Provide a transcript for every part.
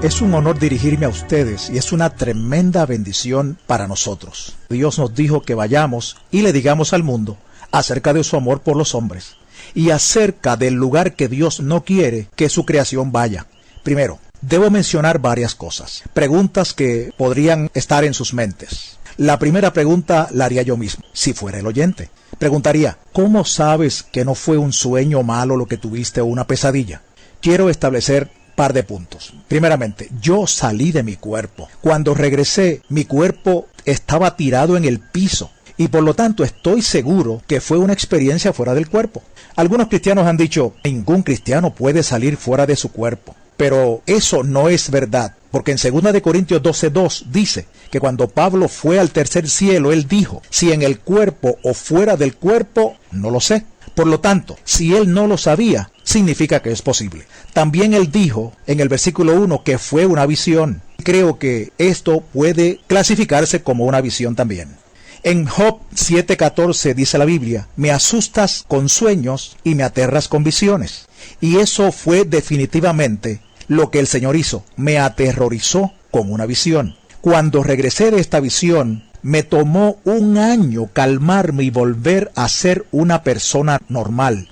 Es un honor dirigirme a ustedes y es una tremenda bendición para nosotros. Dios nos dijo que vayamos y le digamos al mundo acerca de su amor por los hombres y acerca del lugar que Dios no quiere que su creación vaya. Primero, debo mencionar varias cosas, preguntas que podrían estar en sus mentes. La primera pregunta la haría yo mismo, si fuera el oyente. Preguntaría, ¿cómo sabes que no fue un sueño malo lo que tuviste o una pesadilla? Quiero establecer par de puntos. Primeramente, yo salí de mi cuerpo. Cuando regresé, mi cuerpo estaba tirado en el piso y por lo tanto estoy seguro que fue una experiencia fuera del cuerpo. Algunos cristianos han dicho, ningún cristiano puede salir fuera de su cuerpo. Pero eso no es verdad, porque en 2 de Corintios 12:2 dice que cuando Pablo fue al tercer cielo, él dijo, si en el cuerpo o fuera del cuerpo, no lo sé. Por lo tanto, si él no lo sabía, significa que es posible. También él dijo en el versículo 1 que fue una visión. Creo que esto puede clasificarse como una visión también. En Job 7:14 dice la Biblia, me asustas con sueños y me aterras con visiones. Y eso fue definitivamente lo que el Señor hizo, me aterrorizó con una visión. Cuando regresé de esta visión, me tomó 1 año calmarme y volver a ser una persona normal.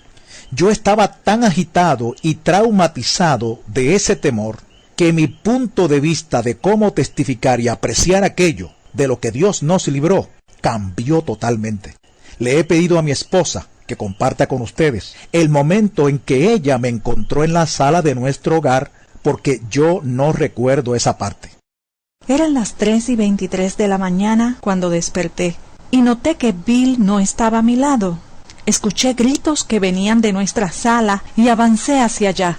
Yo estaba tan agitado y traumatizado de ese temor que mi punto de vista de cómo testificar y apreciar aquello de lo que Dios nos libró cambió totalmente. Le he pedido a mi esposa que comparta con ustedes el momento en que ella me encontró en la sala de nuestro hogar porque yo no recuerdo esa parte. Eran las 3:23 de la mañana cuando desperté y noté que Bill no estaba a mi lado. Escuché gritos que venían de nuestra sala y avancé hacia allá.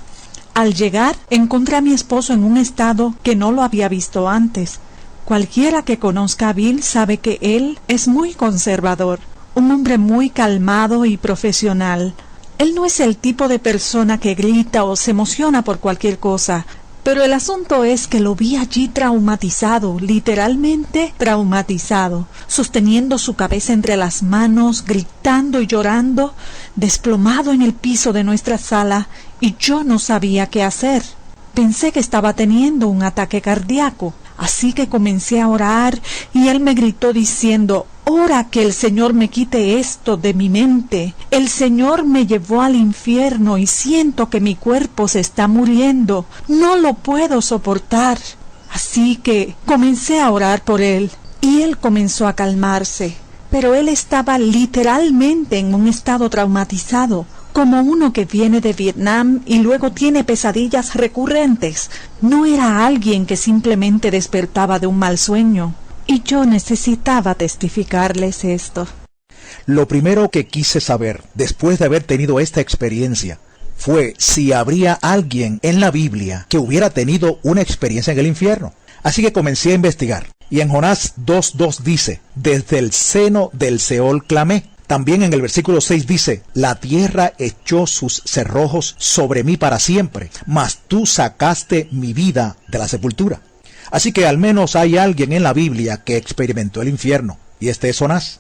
Al llegar, encontré a mi esposo en un estado que no lo había visto antes. Cualquiera que conozca a Bill sabe que él es muy conservador, un hombre muy calmado y profesional. Él no es el tipo de persona que grita o se emociona por cualquier cosa. Pero el asunto es que lo vi allí traumatizado, literalmente traumatizado, sosteniendo su cabeza entre las manos, gritando y llorando, desplomado en el piso de nuestra sala, y yo no sabía qué hacer. Pensé que estaba teniendo un ataque cardíaco, así que comencé a orar y él me gritó diciendo, ora que el Señor me quite esto de mi mente. El Señor me llevó al infierno y siento que mi cuerpo se está muriendo. No lo puedo soportar. Así que comencé a orar por él y él comenzó a calmarse. Pero él estaba literalmente en un estado traumatizado, como uno que viene de Vietnam y luego tiene pesadillas recurrentes. No era alguien que simplemente despertaba de un mal sueño. Y yo necesitaba testificarles esto. Lo primero que quise saber, después de haber tenido esta experiencia, fue si habría alguien en la Biblia que hubiera tenido una experiencia en el infierno. Así que comencé a investigar. Y en Jonás 2:2 dice, desde el seno del Seol clamé. También en el versículo 6 dice, la tierra echó sus cerrojos sobre mí para siempre, mas tú sacaste mi vida de la sepultura. Así que al menos hay alguien en la Biblia que experimentó el infierno, y este es Jonás.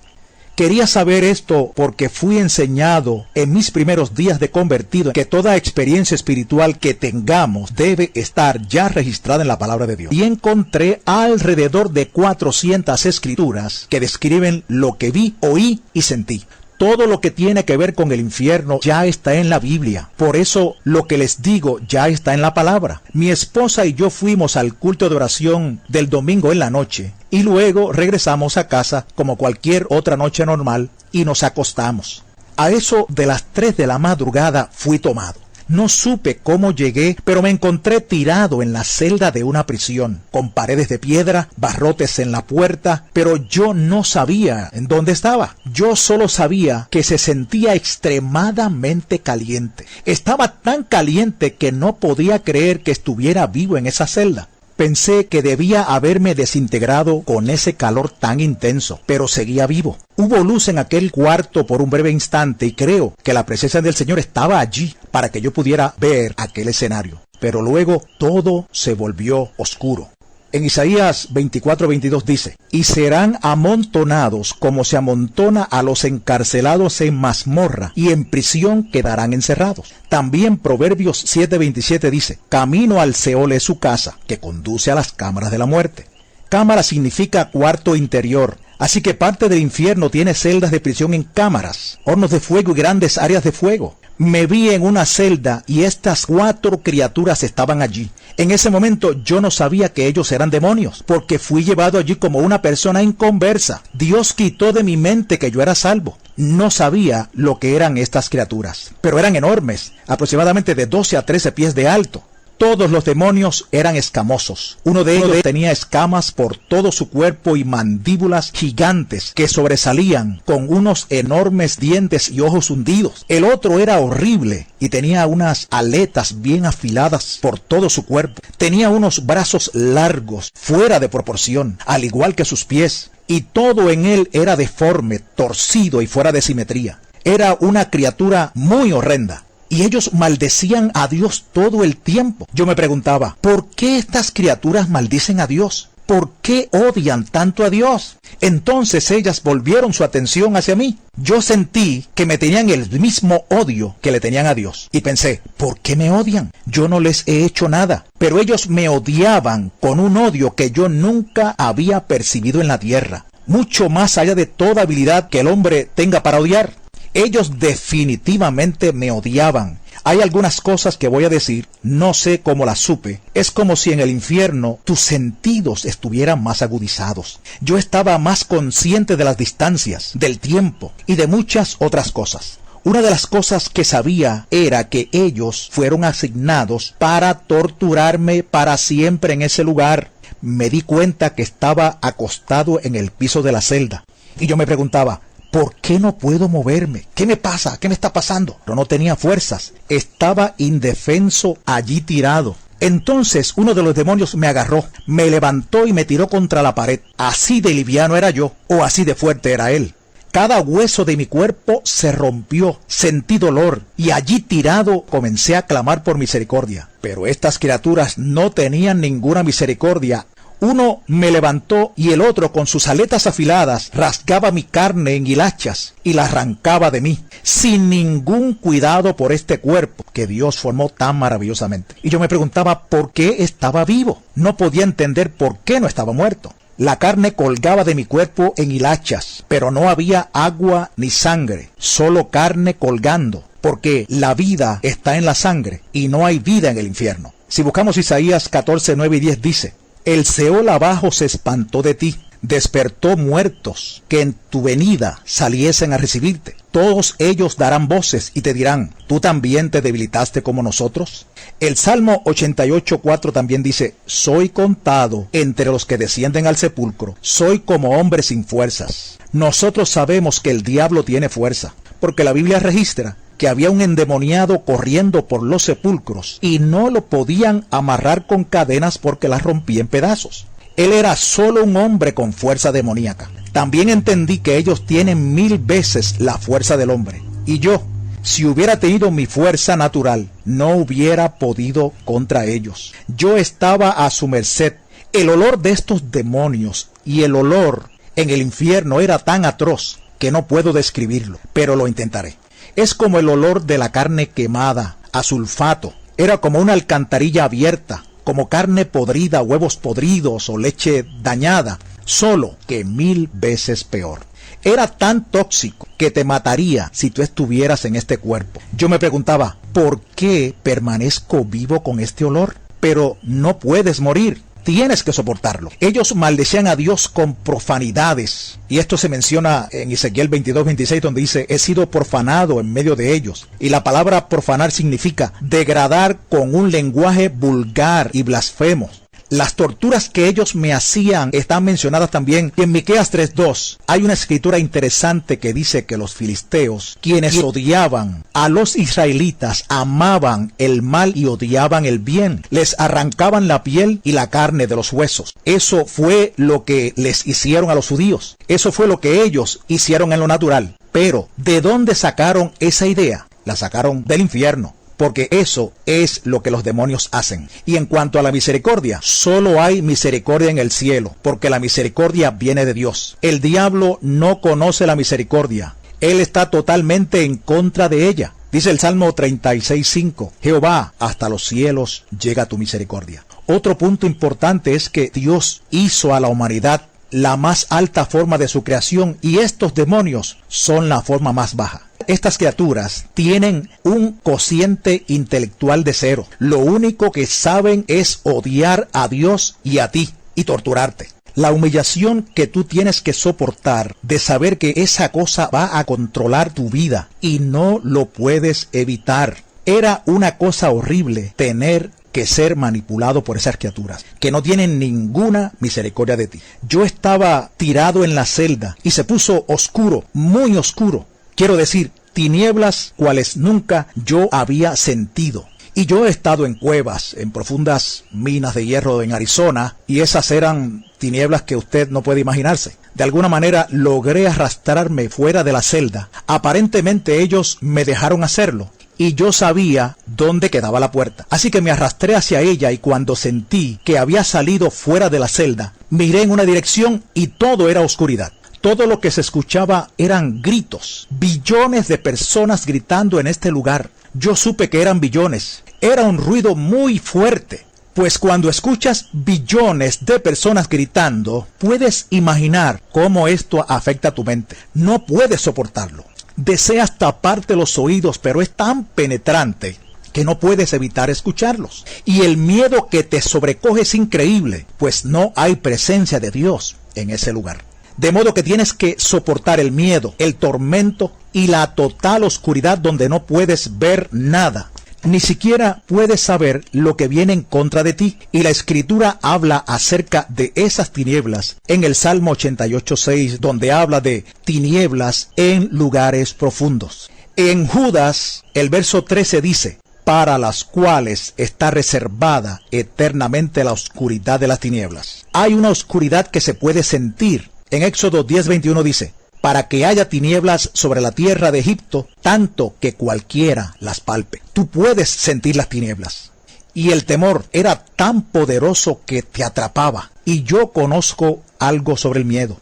Quería saber esto porque fui enseñado en mis primeros días de convertido que toda experiencia espiritual que tengamos debe estar ya registrada en la palabra de Dios. Y encontré alrededor de 400 escrituras que describen lo que vi, oí y sentí. Todo lo que tiene que ver con el infierno ya está en la Biblia. Por eso lo que les digo ya está en la palabra. Mi esposa y yo fuimos al culto de oración del domingo en la noche y luego regresamos a casa como cualquier otra noche normal y nos acostamos. A eso de las 3 de la madrugada fui tomado. No supe cómo llegué, pero me encontré tirado en la celda de una prisión, con paredes de piedra, barrotes en la puerta, pero yo no sabía en dónde estaba. Yo solo sabía que se sentía extremadamente caliente. Estaba tan caliente que no podía creer que estuviera vivo en esa celda. Pensé que debía haberme desintegrado con ese calor tan intenso, pero seguía vivo. Hubo luz en aquel cuarto por un breve instante y creo que la presencia del Señor estaba allí para que yo pudiera ver aquel escenario. Pero luego todo se volvió oscuro. En Isaías 24:22 dice: y serán amontonados como se amontona a los encarcelados en mazmorra, y en prisión quedarán encerrados. También Proverbios 7:27 dice: camino al Seol es su casa, que conduce a las cámaras de la muerte. Cámara significa cuarto interior. Así que parte del infierno tiene celdas de prisión en cámaras, hornos de fuego y grandes áreas de fuego. Me vi en una celda y estas 4 criaturas estaban allí. En ese momento yo no sabía que ellos eran demonios, porque fui llevado allí como una persona inconversa. Dios quitó de mi mente que yo era salvo. No sabía lo que eran estas criaturas, pero eran enormes, aproximadamente de 12 a 13 pies de alto. Todos los demonios eran escamosos. Uno de ellos tenía escamas por todo su cuerpo y mandíbulas gigantes que sobresalían, con unos enormes dientes y ojos hundidos. El otro era horrible y tenía unas aletas bien afiladas por todo su cuerpo. Tenía unos brazos largos, fuera de proporción, al igual que sus pies, y todo en él era deforme, torcido y fuera de simetría. Era una criatura muy horrenda. Y ellos maldecían a Dios todo el tiempo. Yo me preguntaba, ¿por qué estas criaturas maldicen a Dios? ¿Por qué odian tanto a Dios? Entonces ellas volvieron su atención hacia mí. Yo sentí que me tenían el mismo odio que le tenían a Dios. Y pensé, ¿por qué me odian? Yo no les he hecho nada. Pero ellos me odiaban con un odio que yo nunca había percibido en la tierra. Mucho más allá de toda habilidad que el hombre tenga para odiar. Ellos definitivamente me odiaban. Hay algunas cosas que voy a decir, no sé cómo las supe. Es como si en el infierno tus sentidos estuvieran más agudizados. Yo estaba más consciente de las distancias, del tiempo y de muchas otras cosas. Una de las cosas que sabía era que ellos fueron asignados para torturarme para siempre en ese lugar. Me di cuenta que estaba acostado en el piso de la celda. Y yo me preguntaba, ¿por qué no puedo moverme? ¿Qué me pasa? ¿Qué me está pasando? Pero no tenía fuerzas. Estaba indefenso allí tirado. Entonces uno de los demonios me agarró, me levantó y me tiró contra la pared. Así de liviano era yo, o así de fuerte era él. Cada hueso de mi cuerpo se rompió, sentí dolor, y allí tirado comencé a clamar por misericordia. Pero estas criaturas no tenían ninguna misericordia. Uno me levantó y el otro con sus aletas afiladas rasgaba mi carne en hilachas y la arrancaba de mí, sin ningún cuidado por este cuerpo que Dios formó tan maravillosamente. Y yo me preguntaba por qué estaba vivo. No podía entender por qué no estaba muerto. La carne colgaba de mi cuerpo en hilachas, pero no había agua ni sangre, solo carne colgando, porque la vida está en la sangre y no hay vida en el infierno. Si buscamos Isaías 14, 9 y 10 dice: el Seol abajo se espantó de ti, despertó muertos que en tu venida saliesen a recibirte. Todos ellos darán voces y te dirán, ¿tú también te debilitaste como nosotros? El Salmo 88:4 también dice, soy contado entre los que descienden al sepulcro, soy como hombre sin fuerzas. Nosotros sabemos que el diablo tiene fuerza, porque la Biblia registra que había un endemoniado corriendo por los sepulcros y no lo podían amarrar con cadenas porque las rompía en pedazos. Él era solo un hombre con fuerza demoníaca. También entendí que ellos tienen 1000 veces la fuerza del hombre. Y yo, si hubiera tenido mi fuerza natural, no hubiera podido contra ellos. Yo estaba a su merced. El olor de estos demonios y el olor en el infierno era tan atroz que no puedo describirlo, pero lo intentaré. Es como el olor de la carne quemada, a sulfato. Era como una alcantarilla abierta, como carne podrida, huevos podridos o leche dañada, solo que 1000 veces peor. Era tan tóxico que te mataría si tú estuvieras en este cuerpo. Yo me preguntaba, ¿por qué permanezco vivo con este olor? Pero no puedes morir. Tienes que soportarlo. Ellos maldecían a Dios con profanidades. Y esto se menciona en Ezequiel 22:26, donde dice, he sido profanado en medio de ellos. Y la palabra profanar significa degradar con un lenguaje vulgar y blasfemo. Las torturas que ellos me hacían están mencionadas también en Miqueas 3:2. Hay una escritura interesante que dice que los filisteos, quienes odiaban a los israelitas, amaban el mal y odiaban el bien. Les arrancaban la piel y la carne de los huesos. Eso fue lo que les hicieron a los judíos. Eso fue lo que ellos hicieron en lo natural. Pero, ¿de dónde sacaron esa idea? La sacaron del infierno. porque eso es lo que los demonios hacen. Y en cuanto a la misericordia, solo hay misericordia en el cielo, porque la misericordia viene de Dios. El diablo no conoce la misericordia. Él está totalmente en contra de ella. Dice el Salmo 36:5, Jehová, hasta los cielos llega tu misericordia. Otro punto importante es que Dios hizo a la humanidad la más alta forma de su creación y estos demonios son la forma más baja. Estas criaturas tienen un cociente intelectual de 0. Lo único que saben es odiar a Dios y a ti y torturarte. La humillación que tú tienes que soportar de saber que esa cosa va a controlar tu vida y no lo puedes evitar. Era una cosa horrible tener que ser manipulado por esas criaturas, que no tienen ninguna misericordia de ti. Yo estaba tirado en la celda y se puso oscuro, muy oscuro. Quiero decir, tinieblas cuales nunca yo había sentido. Y yo he estado en cuevas, en profundas minas de hierro en Arizona, y esas eran tinieblas que usted no puede imaginarse. De alguna manera logré arrastrarme fuera de la celda. Aparentemente ellos me dejaron hacerlo, y yo sabía dónde quedaba la puerta. Así que me arrastré hacia ella y cuando sentí que había salido fuera de la celda, miré en una dirección y todo era oscuridad. Todo lo que se escuchaba eran gritos, billones de personas gritando en este lugar. Yo supe que eran billones. Era un ruido muy fuerte, pues cuando escuchas billones de personas gritando, puedes imaginar cómo esto afecta a tu mente. No puedes soportarlo. Deseas taparte los oídos, pero es tan penetrante que no puedes evitar escucharlos. Y el miedo que te sobrecoge es increíble, pues no hay presencia de Dios en ese lugar. De modo que tienes que soportar el miedo, el tormento y la total oscuridad donde no puedes ver nada. Ni siquiera puedes saber lo que viene en contra de ti. Y la Escritura habla acerca de esas tinieblas en el Salmo 88:6, donde habla de tinieblas en lugares profundos. En Judas, el verso 13 dice, para las cuales está reservada eternamente la oscuridad de las tinieblas. Hay una oscuridad que se puede sentir. En Éxodo 10:21 dice, para que haya tinieblas sobre la tierra de Egipto, tanto que cualquiera las palpe. Tú puedes sentir las tinieblas. Y el temor era tan poderoso que te atrapaba. Y yo conozco algo sobre el miedo.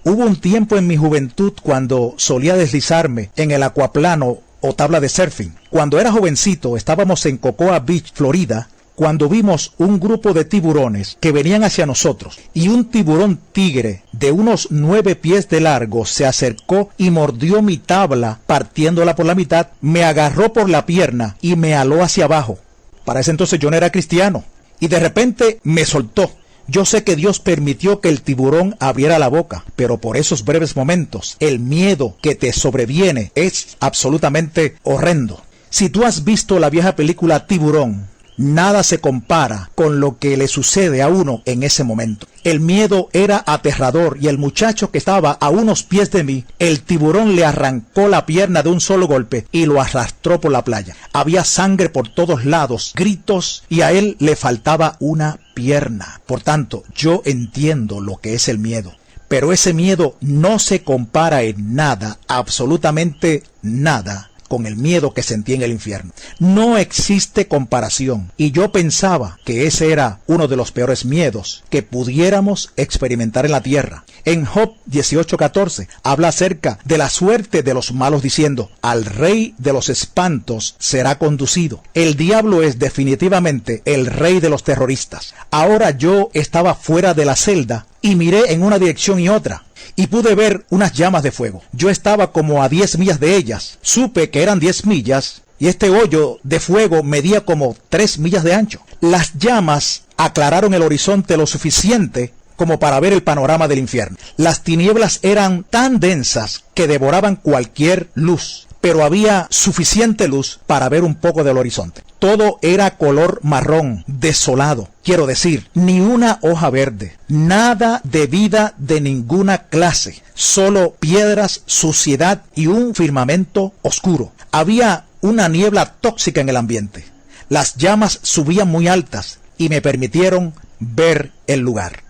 Hubo un tiempo en mi juventud cuando solía deslizarme en el acuaplano o tabla de surfing. Cuando era jovencito, estábamos en Cocoa Beach, Florida, cuando vimos un grupo de tiburones que venían hacia nosotros, y un tiburón tigre de unos 9 pies de largo se acercó y mordió mi tabla partiéndola por la mitad, me agarró por la pierna y me aló hacia abajo. Para ese entonces yo no era cristiano, y de repente me soltó. Yo sé que Dios permitió que el tiburón abriera la boca, pero por esos breves momentos, el miedo que te sobreviene es absolutamente horrendo. Si tú has visto la vieja película Tiburón, nada se compara con lo que le sucede a uno en ese momento. El miedo era aterrador y el muchacho que estaba a unos pies de mí, el tiburón le arrancó la pierna de un solo golpe y lo arrastró por la playa. Había sangre por todos lados, gritos y a él le faltaba una pierna. Por tanto, yo entiendo lo que es el miedo. Pero ese miedo no se compara en nada, absolutamente nada, con el miedo que sentí en el infierno. No existe comparación. Y yo pensaba que ese era uno de los peores miedos que pudiéramos experimentar en la tierra. En Job 18:14 habla acerca de la suerte de los malos diciendo, al rey de los espantos será conducido. El diablo es definitivamente el rey de los terroristas. Ahora yo estaba fuera de la celda y miré en una dirección y otra, y pude ver unas llamas de fuego. Yo estaba como a 10 millas de ellas. Supe que eran 10 millas, y este hoyo de fuego medía como 3 millas de ancho. Las llamas aclararon el horizonte lo suficiente como para ver el panorama del infierno. Las tinieblas eran tan densas que devoraban cualquier luz, pero había suficiente luz para ver un poco del horizonte. Todo era color marrón, desolado. Quiero decir, ni una hoja verde, nada de vida de ninguna clase, solo piedras, suciedad y un firmamento oscuro. Había una niebla tóxica en el ambiente. Las llamas subían muy altas y me permitieron ver el lugar.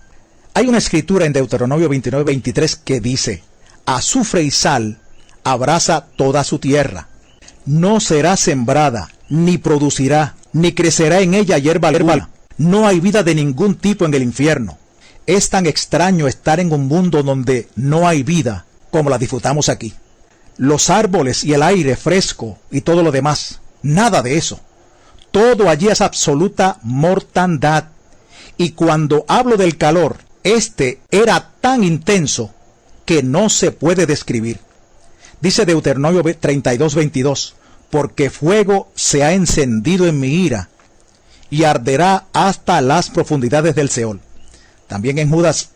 Hay una escritura en Deuteronomio 29:23 que dice, azufre y sal abraza toda su tierra. No será sembrada, ni producirá, ni crecerá en ella hierba alguna. No hay vida de ningún tipo en el infierno. Es tan extraño estar en un mundo donde no hay vida como la disfrutamos aquí. Los árboles y el aire fresco y todo lo demás, nada de eso. Todo allí es absoluta mortandad. Y cuando hablo del calor, este era tan intenso que no se puede describir. Dice Deuteronomio 32:22, porque fuego se ha encendido en mi ira y arderá hasta las profundidades del Seol. También en Judas,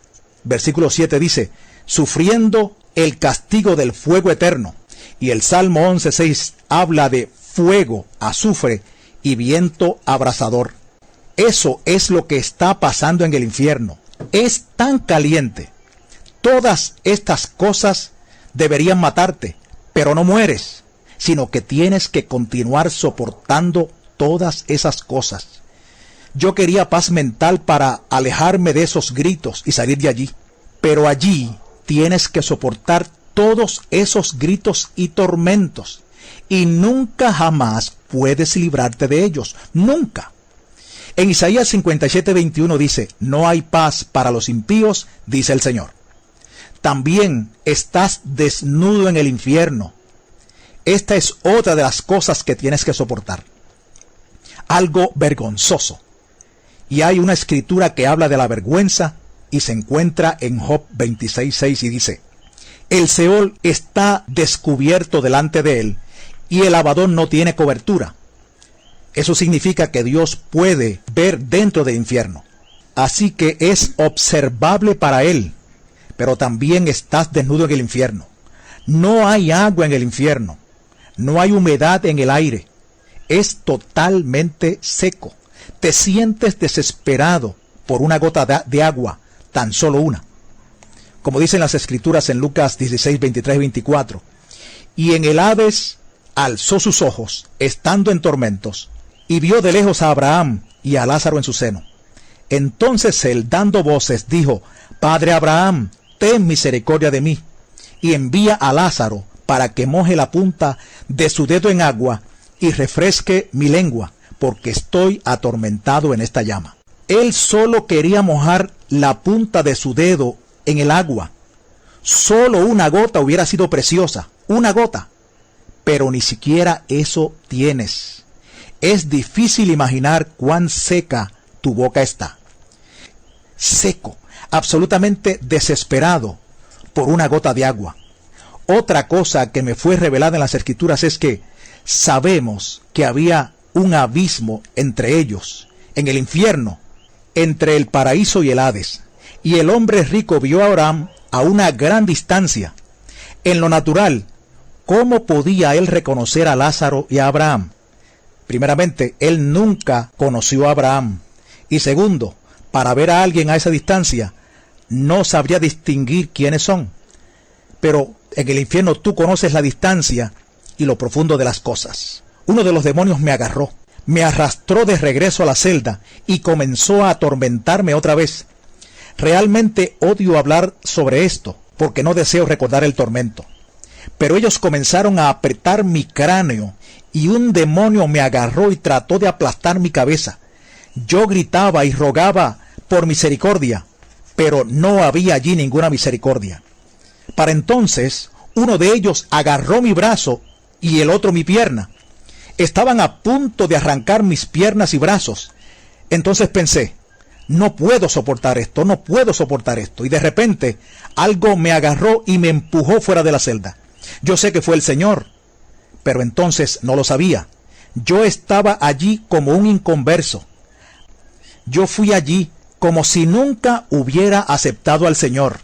versículo 7 dice, sufriendo el castigo del fuego eterno. Y el Salmo 11:6 habla de fuego, azufre y viento abrasador. Eso es lo que está pasando en el infierno. Es tan caliente. Todas estas cosas deberían matarte, pero no mueres, sino que tienes que continuar soportando todas esas cosas. Yo quería paz mental para alejarme de esos gritos y salir de allí, pero allí tienes que soportar todos esos gritos y tormentos, y nunca jamás puedes librarte de ellos, nunca. En Isaías 57:21 dice, no hay paz para los impíos, dice el Señor. También estás desnudo en el infierno. Esta es otra de las cosas que tienes que soportar. Algo vergonzoso. Y hay una escritura que habla de la vergüenza y se encuentra en Job 26:6 y dice, el Seol está descubierto delante de él y el Abadón no tiene cobertura. Eso significa que Dios puede ver dentro del infierno. Así que es observable para él, pero también estás desnudo en el infierno. No hay agua en el infierno. No hay humedad en el aire. Es totalmente seco. Te sientes desesperado por una gota de agua, tan solo una. Como dicen las escrituras en Lucas 16, 23 y 24. Y en el Hades alzó sus ojos, estando en tormentos, y vio de lejos a Abraham y a Lázaro en su seno. Entonces él, dando voces, dijo, Padre Abraham, ten misericordia de mí, y envía a Lázaro para que moje la punta de su dedo en agua y refresque mi lengua, porque estoy atormentado en esta llama. Él solo quería mojar la punta de su dedo en el agua. Solo una gota hubiera sido preciosa, una gota. Pero ni siquiera eso tienes. Es difícil imaginar cuán seca tu boca está. Seco, absolutamente desesperado por una gota de agua. Otra cosa que me fue revelada en las escrituras es que sabemos que había un abismo entre ellos, en el infierno, entre el paraíso y el Hades. Y el hombre rico vio a Abraham a una gran distancia. En lo natural, ¿cómo podía él reconocer a Lázaro y a Abraham? Primeramente, él nunca conoció a Abraham. Y segundo, para ver a alguien a esa distancia, no sabría distinguir quiénes son. Pero en el infierno tú conoces la distancia y lo profundo de las cosas. Uno de los demonios me agarró, me arrastró de regreso a la celda y comenzó a atormentarme otra vez. Realmente odio hablar sobre esto, porque no deseo recordar el tormento. Pero ellos comenzaron a apretar mi cráneo y un demonio me agarró y trató de aplastar mi cabeza. Yo gritaba y rogaba por misericordia, pero no había allí ninguna misericordia. Para entonces, uno de ellos agarró mi brazo y el otro mi pierna. Estaban a punto de arrancar mis piernas y brazos. Entonces pensé, no puedo soportar esto, no puedo soportar esto. Y de repente, algo me agarró y me empujó fuera de la celda. Yo sé que fue el Señor, pero entonces no lo sabía. Yo estaba allí como un inconverso. Yo fui allí como si nunca hubiera aceptado al Señor.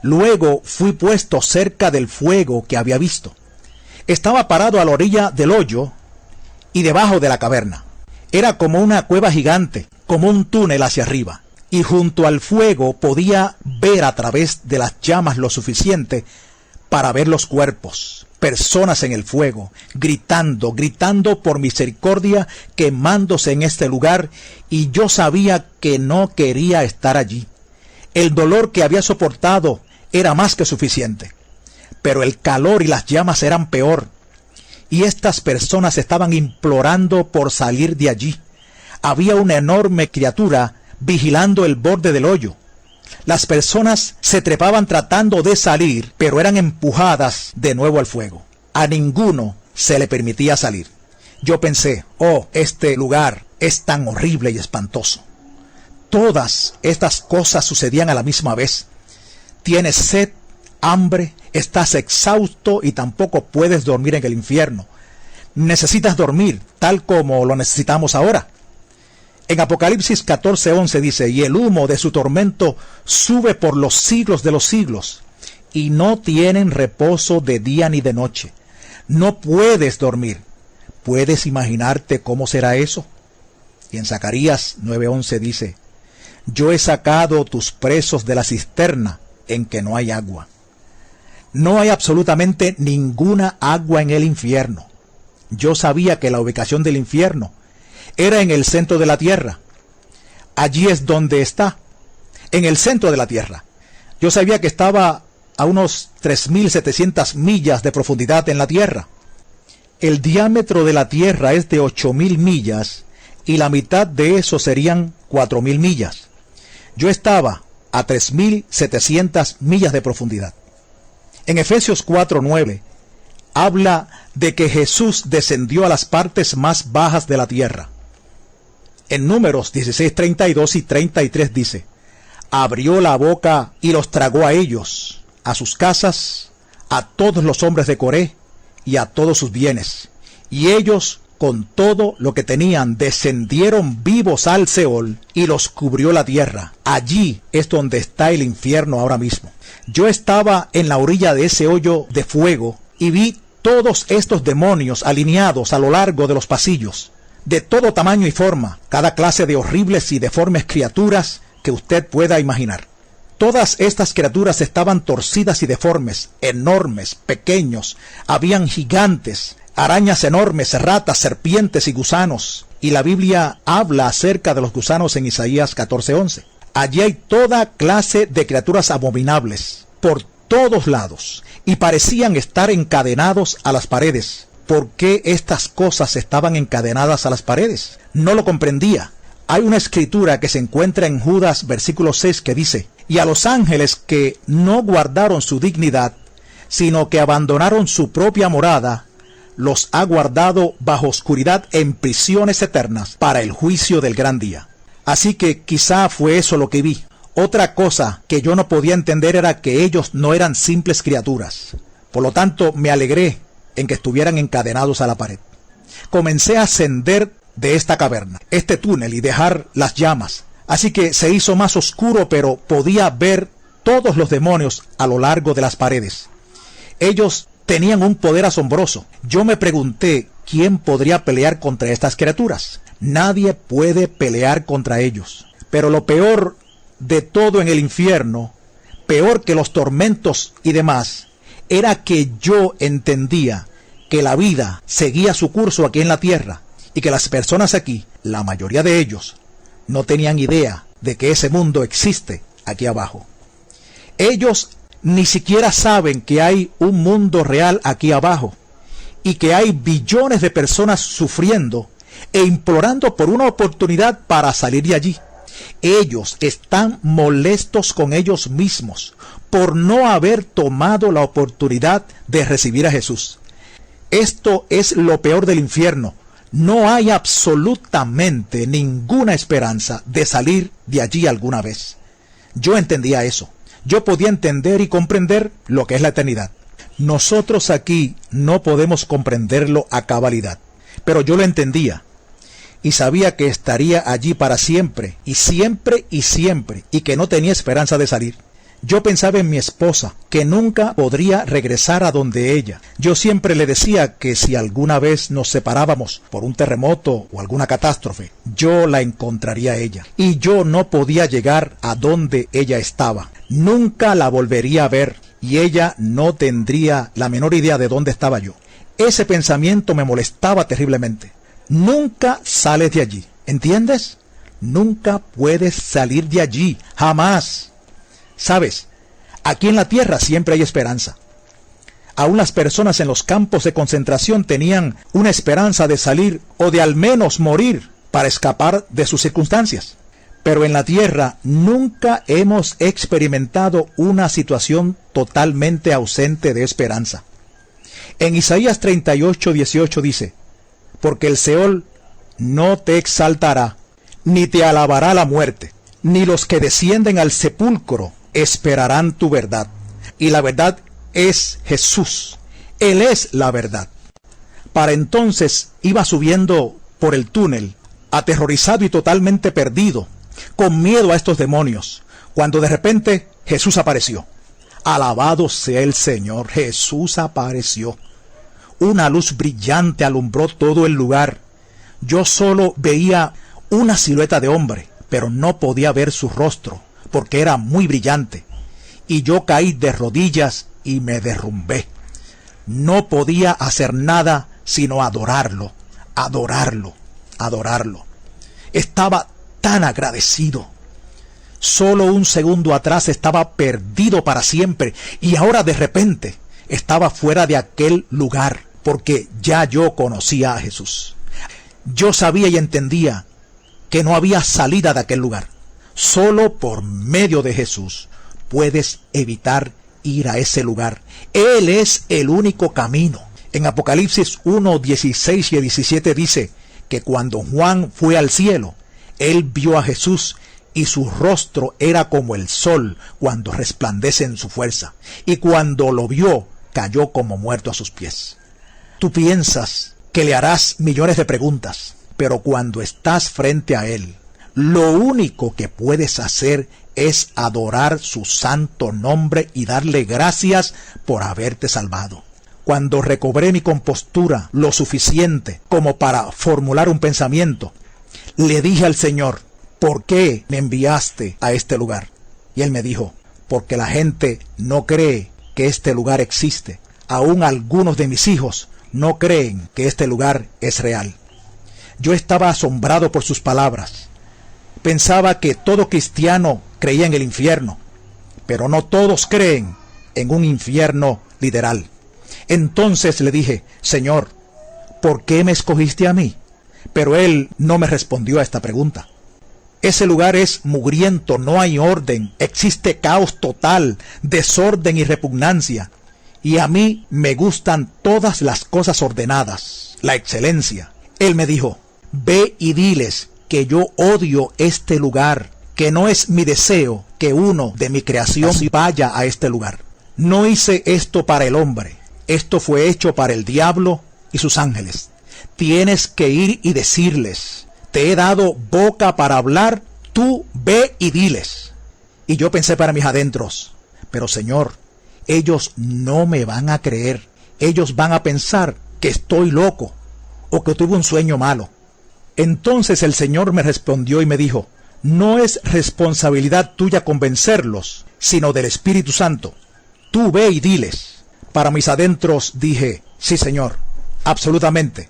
Luego fui puesto cerca del fuego que había visto. Estaba parado a la orilla del hoyo y debajo de la caverna. Era como una cueva gigante, como un túnel hacia arriba. Y junto al fuego podía ver a través de las llamas lo suficiente para ver los cuerpos, personas en el fuego, gritando por misericordia, quemándose en este lugar, y yo sabía que no quería estar allí. El dolor que había soportado era más que suficiente, pero el calor y las llamas eran peor. y estas personas estaban implorando por salir de allí. Había una enorme criatura vigilando el borde del hoyo. Las personas se trepaban tratando de salir, pero eran empujadas de nuevo al fuego. A ninguno se le permitía salir. Yo pensé, oh, este lugar es tan horrible y espantoso. Todas estas cosas sucedían a la misma vez. Tienes sed, hambre, estás exhausto y tampoco puedes dormir en el infierno. Necesitas dormir, tal como lo necesitamos ahora. En Apocalipsis 14:11 dice, y el humo de su tormento sube por los siglos de los siglos, y no tienen reposo de día ni de noche. No puedes dormir. ¿Puedes imaginarte cómo será eso? Y en Zacarías 9:11 dice, yo he sacado tus presos de la cisterna en que no hay agua. No hay absolutamente ninguna agua en el infierno. Yo sabía que la ubicación del infierno era en el centro de la tierra. Allí es donde está, en el centro de la tierra. Yo sabía que estaba a unos 3.700 millas de profundidad en la tierra. El diámetro de la tierra es de 8.000 millas y la mitad de eso serían 4.000 millas. Yo estaba a 3.700 millas de profundidad. En Efesios 4:9 habla de que Jesús descendió a las partes más bajas de la tierra. En Números 16:32 y 33 dice, abrió la boca y los tragó a ellos, a sus casas, a todos los hombres de Coré y a todos sus bienes. Y ellos, con todo lo que tenían, descendieron vivos al Seol y los cubrió la tierra. Allí es donde está el infierno ahora mismo. Yo estaba en la orilla de ese hoyo de fuego y vi todos estos demonios alineados a lo largo de los pasillos, de todo tamaño y forma, cada clase de horribles y deformes criaturas que usted pueda imaginar. Todas estas criaturas estaban torcidas y deformes, enormes, pequeños, habían gigantes, arañas enormes, ratas, serpientes y gusanos. Y la Biblia habla acerca de los gusanos en Isaías 14:11. Allí hay toda clase de criaturas abominables, por todos lados, y parecían estar encadenados a las paredes. ¿Por qué estas cosas estaban encadenadas a las paredes? No lo comprendía. Hay una escritura que se encuentra en Judas versículo 6 que dice, y a los ángeles que no guardaron su dignidad, sino que abandonaron su propia morada, los ha guardado bajo oscuridad en prisiones eternas para el juicio del gran día. Así que quizá fue eso lo que vi. Otra cosa que yo no podía entender era que ellos no eran simples criaturas. Por lo tanto, me alegré en que estuvieran encadenados a la pared. Comencé a ascender de esta caverna, este túnel, y dejar las llamas. Así que se hizo más oscuro, pero podía ver todos los demonios a lo largo de las paredes. Ellos tenían un poder asombroso. Yo me pregunté, ¿quién podría pelear contra estas criaturas? Nadie puede pelear contra ellos. Pero lo peor de todo en el infierno, peor que los tormentos y demás, era que yo entendía que la vida seguía su curso aquí en la tierra y que las personas aquí, la mayoría de ellos, no tenían idea de que ese mundo existe aquí abajo. Ellos ni siquiera saben que hay un mundo real aquí abajo y que hay billones de personas sufriendo e implorando por una oportunidad para salir de allí. Ellos están molestos con ellos mismos por no haber tomado la oportunidad de recibir a Jesús. Esto es lo peor del infierno. No hay absolutamente ninguna esperanza de salir de allí alguna vez. Yo entendía eso. Yo podía entender y comprender lo que es la eternidad. Nosotros aquí no podemos comprenderlo a cabalidad, pero yo lo entendía. Y sabía que estaría allí para siempre, y siempre, y siempre, y que no tenía esperanza de salir. Yo pensaba en mi esposa, que nunca podría regresar a donde ella. Yo siempre le decía que si alguna vez nos separábamos por un terremoto o alguna catástrofe, yo la encontraría a ella. Y yo no podía llegar a donde ella estaba. Nunca la volvería a ver, y ella no tendría la menor idea de dónde estaba yo. Ese pensamiento me molestaba terriblemente. Nunca sales de allí, ¿entiendes? Nunca puedes salir de allí, jamás. Sabes, aquí en la tierra siempre hay esperanza. Aún las personas en los campos de concentración tenían una esperanza de salir o de al menos morir para escapar de sus circunstancias. Pero en la tierra nunca hemos experimentado una situación totalmente ausente de esperanza. En Isaías 38:18 dice: porque el Seol no te exaltará, ni te alabará la muerte, ni los que descienden al sepulcro esperarán tu verdad. Y la verdad es Jesús. Él es la verdad. Para entonces iba subiendo por el túnel, aterrorizado y totalmente perdido, con miedo a estos demonios, cuando de repente Jesús apareció. Alabado sea el Señor, Jesús apareció. Una luz brillante alumbró todo el lugar. Yo solo veía una silueta de hombre, pero no podía ver su rostro, porque era muy brillante. Y yo caí de rodillas y me derrumbé. No podía hacer nada sino adorarlo, adorarlo, adorarlo. Estaba tan agradecido. Solo un segundo atrás estaba perdido para siempre y ahora de repente estaba fuera de aquel lugar, porque ya yo conocía a Jesús. Yo sabía y entendía que no había salida de aquel lugar. Solo por medio de Jesús puedes evitar ir a ese lugar. Él es el único camino. En Apocalipsis 1:16 y 17 dice que cuando Juan fue al cielo, él vio a Jesús y su rostro era como el sol cuando resplandece en su fuerza. Y cuando lo vio, cayó como muerto a sus pies. Tú piensas que le harás millones de preguntas, pero cuando estás frente a él, lo único que puedes hacer es adorar su santo nombre y darle gracias por haberte salvado. Cuando recobré mi compostura lo suficiente como para formular un pensamiento, le dije al Señor: ¿por qué me enviaste a este lugar? Y Él me dijo: porque la gente no cree que este lugar existe. Aún algunos de mis hijos no creen que este lugar es real. Yo estaba asombrado por sus palabras. Pensaba que todo cristiano creía en el infierno, pero no todos creen en un infierno literal. Entonces le dije: Señor, ¿por qué me escogiste a mí? Pero Él no me respondió a esta pregunta. Ese lugar es mugriento, no hay orden, existe caos total, desorden y repugnancia. Y a mí me gustan todas las cosas ordenadas, la excelencia. Él me dijo: ve y diles que yo odio este lugar, que no es mi deseo que uno de mi creación vaya a este lugar. No hice esto para el hombre, esto fue hecho para el diablo y sus ángeles. Tienes que ir y decirles: te he dado boca para hablar, tú ve y diles. Y yo pensé para mis adentros: pero Señor, ellos no me van a creer. Ellos van a pensar que estoy loco o que tuve un sueño malo. Entonces el Señor me respondió y me dijo: no es responsabilidad tuya convencerlos, sino del Espíritu Santo. Tú ve y diles. Para mis adentros dije: sí, Señor, absolutamente,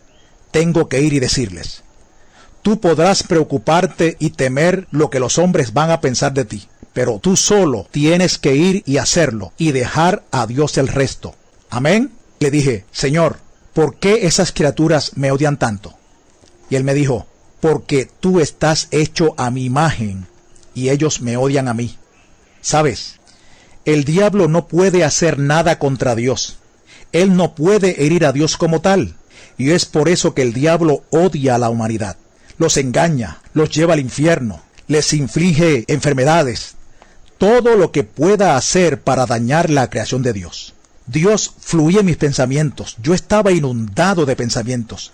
tengo que ir y decirles. Tú podrás preocuparte y temer lo que los hombres van a pensar de ti, pero tú solo tienes que ir y hacerlo y dejar a Dios el resto. Amén. Le dije: Señor, ¿por qué esas criaturas me odian tanto? Y Él me dijo: porque tú estás hecho a mi imagen y ellos me odian a mí. ¿Sabes? El diablo no puede hacer nada contra Dios. Él no puede herir a Dios como tal. Y es por eso que el diablo odia a la humanidad. Los engaña, los lleva al infierno, les inflige enfermedades. Todo lo que pueda hacer para dañar la creación de Dios. Dios fluía en mis pensamientos. Yo estaba inundado de pensamientos.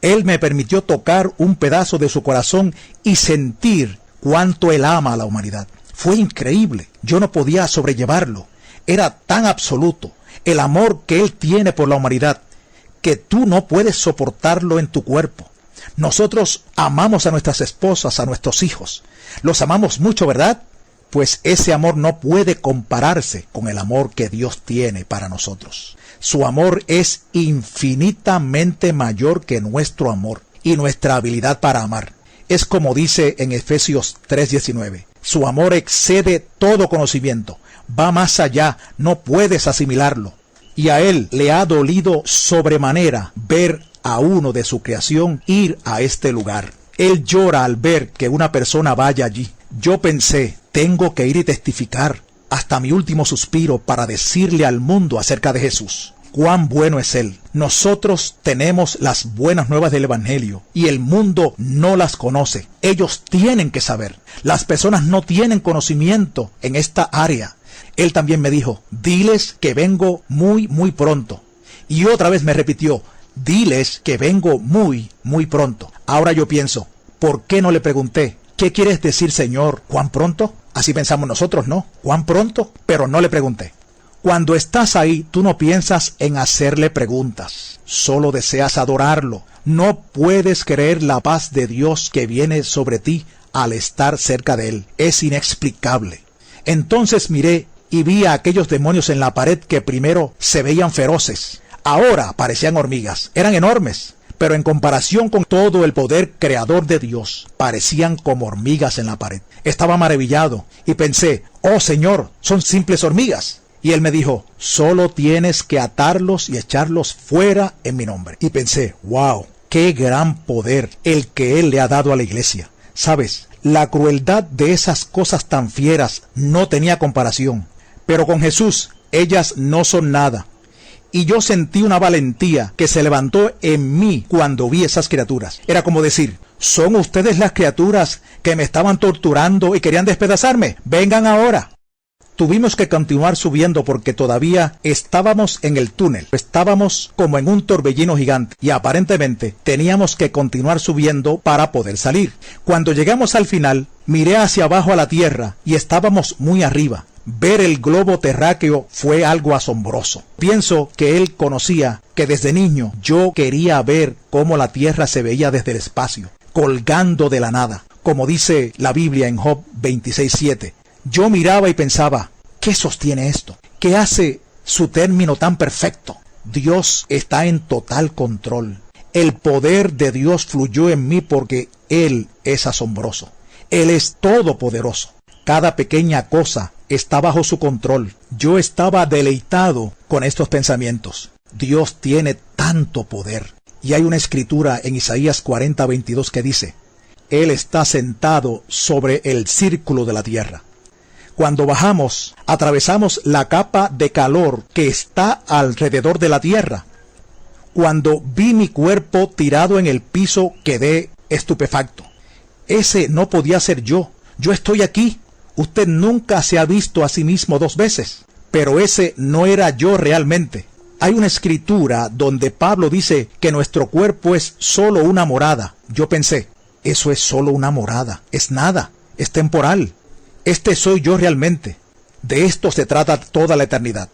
Él me permitió tocar un pedazo de su corazón y sentir cuánto Él ama a la humanidad. Fue increíble. Yo no podía sobrellevarlo. Era tan absoluto el amor que Él tiene por la humanidad que tú no puedes soportarlo en tu cuerpo. Nosotros amamos a nuestras esposas, a nuestros hijos. Los amamos mucho, ¿verdad? Pues ese amor no puede compararse con el amor que Dios tiene para nosotros. Su amor es infinitamente mayor que nuestro amor y nuestra habilidad para amar. Es como dice en Efesios 3:19. Su amor excede todo conocimiento. Va más allá, no puedes asimilarlo. y a él le ha dolido sobremanera ver a uno de su creación ir a este lugar. Él llora al ver que una persona vaya allí. Yo pensé, tengo que ir y testificar hasta mi último suspiro para decirle al mundo acerca de Jesús. Cuán bueno es Él. Nosotros tenemos las buenas nuevas del Evangelio y el mundo no las conoce. Ellos tienen que saber. Las personas no tienen conocimiento en esta área. Él también me dijo, diles que vengo muy pronto. Y otra vez me repitió, diles que vengo muy pronto. Ahora yo pienso, ¿por qué no le pregunté? ¿Qué quieres decir, Señor? ¿Cuán pronto? Así pensamos nosotros, ¿no? ¿Cuán pronto? Pero no le pregunté. Cuando estás ahí, tú no piensas en hacerle preguntas. Solo deseas adorarlo. No puedes creer la paz de Dios que viene sobre ti al estar cerca de Él. Es inexplicable. Entonces miré y vi a aquellos demonios en la pared que primero se veían feroces. Ahora parecían hormigas. Eran enormes. Pero en comparación con todo el poder creador de Dios, parecían como hormigas en la pared. Estaba maravillado y pensé, oh Señor, son simples hormigas. Y Él me dijo, solo tienes que atarlos y echarlos fuera en mi nombre. Y pensé, wow, qué gran poder el que Él le ha dado a la iglesia. ¿Sabes? La crueldad de esas cosas tan fieras no tenía comparación. Pero con Jesús, ellas no son nada. Y yo sentí una valentía que se levantó en mí cuando vi esas criaturas. Era como decir, ¿son ustedes las criaturas que me estaban torturando y querían despedazarme? Vengan ahora. Tuvimos que continuar subiendo porque todavía estábamos en el túnel. Estábamos como en un torbellino gigante y aparentemente teníamos que continuar subiendo para poder salir. Cuando llegamos al final, miré hacia abajo a la tierra y estábamos muy arriba. Ver el globo terráqueo fue algo asombroso. Pienso que Él conocía que desde niño yo quería ver cómo la tierra se veía desde el espacio, colgando de la nada, como dice la Biblia en Job 26:7. Yo miraba y pensaba, ¿qué sostiene esto? ¿Qué hace su término tan perfecto? Dios está en total control. El poder de Dios fluyó en mí porque Él es asombroso. Él es todopoderoso. Cada pequeña cosa está bajo su control. Yo estaba deleitado con estos pensamientos. Dios tiene tanto poder. Y hay una escritura en Isaías 40:22 que dice, Él está sentado sobre el círculo de la tierra. Cuando bajamos, atravesamos la capa de calor que está alrededor de la tierra. Cuando vi mi cuerpo tirado en el piso, quedé estupefacto. Ese no podía ser yo. Yo estoy aquí. Usted nunca se ha visto a sí mismo dos veces. Pero ese no era yo realmente. Hay una escritura donde Pablo dice que nuestro cuerpo es solo una morada. Yo pensé, eso es solo una morada. Es nada. Es temporal. Este soy yo realmente. De esto se trata toda la eternidad.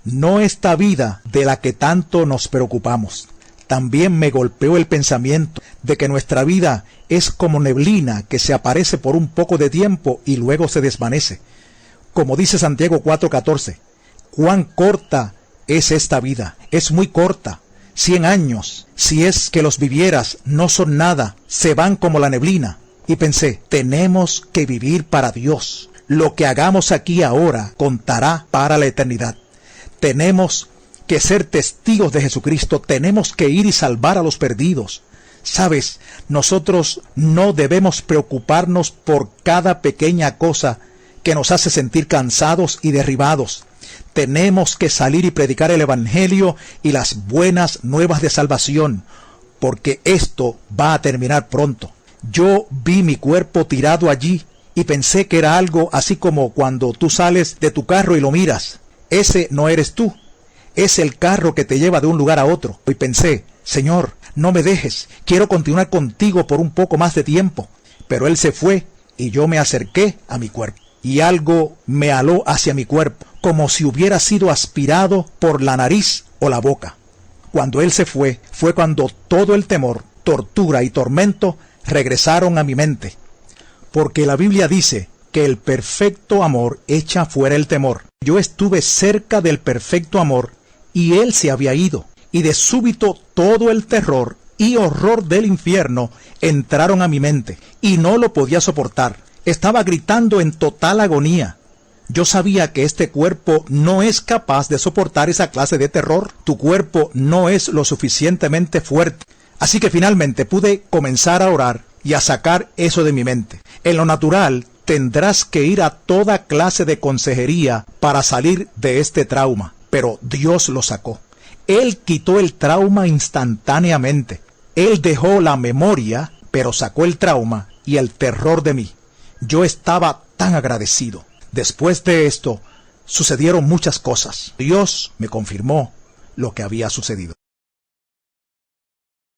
No esta vida de la que tanto nos preocupamos. También me golpeó el pensamiento de que nuestra vida es como neblina que se aparece por un poco de tiempo y luego se desvanece. Como dice Santiago 4:14, cuán corta es esta vida. Es muy corta. 100 años, si es que los vivieras, no son nada. Se van como la neblina. Y pensé, tenemos que vivir para Dios. Lo que hagamos aquí ahora contará para la eternidad. Tenemos que ser testigos de Jesucristo. Tenemos que ir y salvar a los perdidos. Sabes, nosotros no debemos preocuparnos por cada pequeña cosa que nos hace sentir cansados y derribados. Tenemos que salir y predicar el Evangelio y las buenas nuevas de salvación, porque esto va a terminar pronto. Yo vi mi cuerpo tirado allí y pensé que era algo así como cuando tú sales de tu carro y lo miras. Ese no eres tú. Es el carro que te lleva de un lugar a otro. Y pensé, Señor, no me dejes. Quiero continuar contigo por un poco más de tiempo. Pero Él se fue y yo me acerqué a mi cuerpo. Y algo me aló hacia mi cuerpo, como si hubiera sido aspirado por la nariz o la boca. Cuando Él se fue, fue cuando todo el temor, tortura y tormento regresaron a mi mente, porque la Biblia dice que el perfecto amor echa fuera el temor. Yo estuve cerca del perfecto amor y Él se había ido, y de súbito todo el terror y horror del infierno entraron a mi mente y no lo podía soportar. Estaba gritando en total agonía. Yo sabía que este cuerpo no es capaz de soportar esa clase de terror. Tu cuerpo no es lo suficientemente fuerte. Así que finalmente pude comenzar a orar y a sacar eso de mi mente. En lo natural, tendrás que ir a toda clase de consejería para salir de este trauma, pero Dios lo sacó. Él quitó el trauma instantáneamente. Él dejó la memoria, pero sacó el trauma y el terror de mí. Yo estaba tan agradecido. Después de esto, sucedieron muchas cosas. Dios me confirmó lo que había sucedido.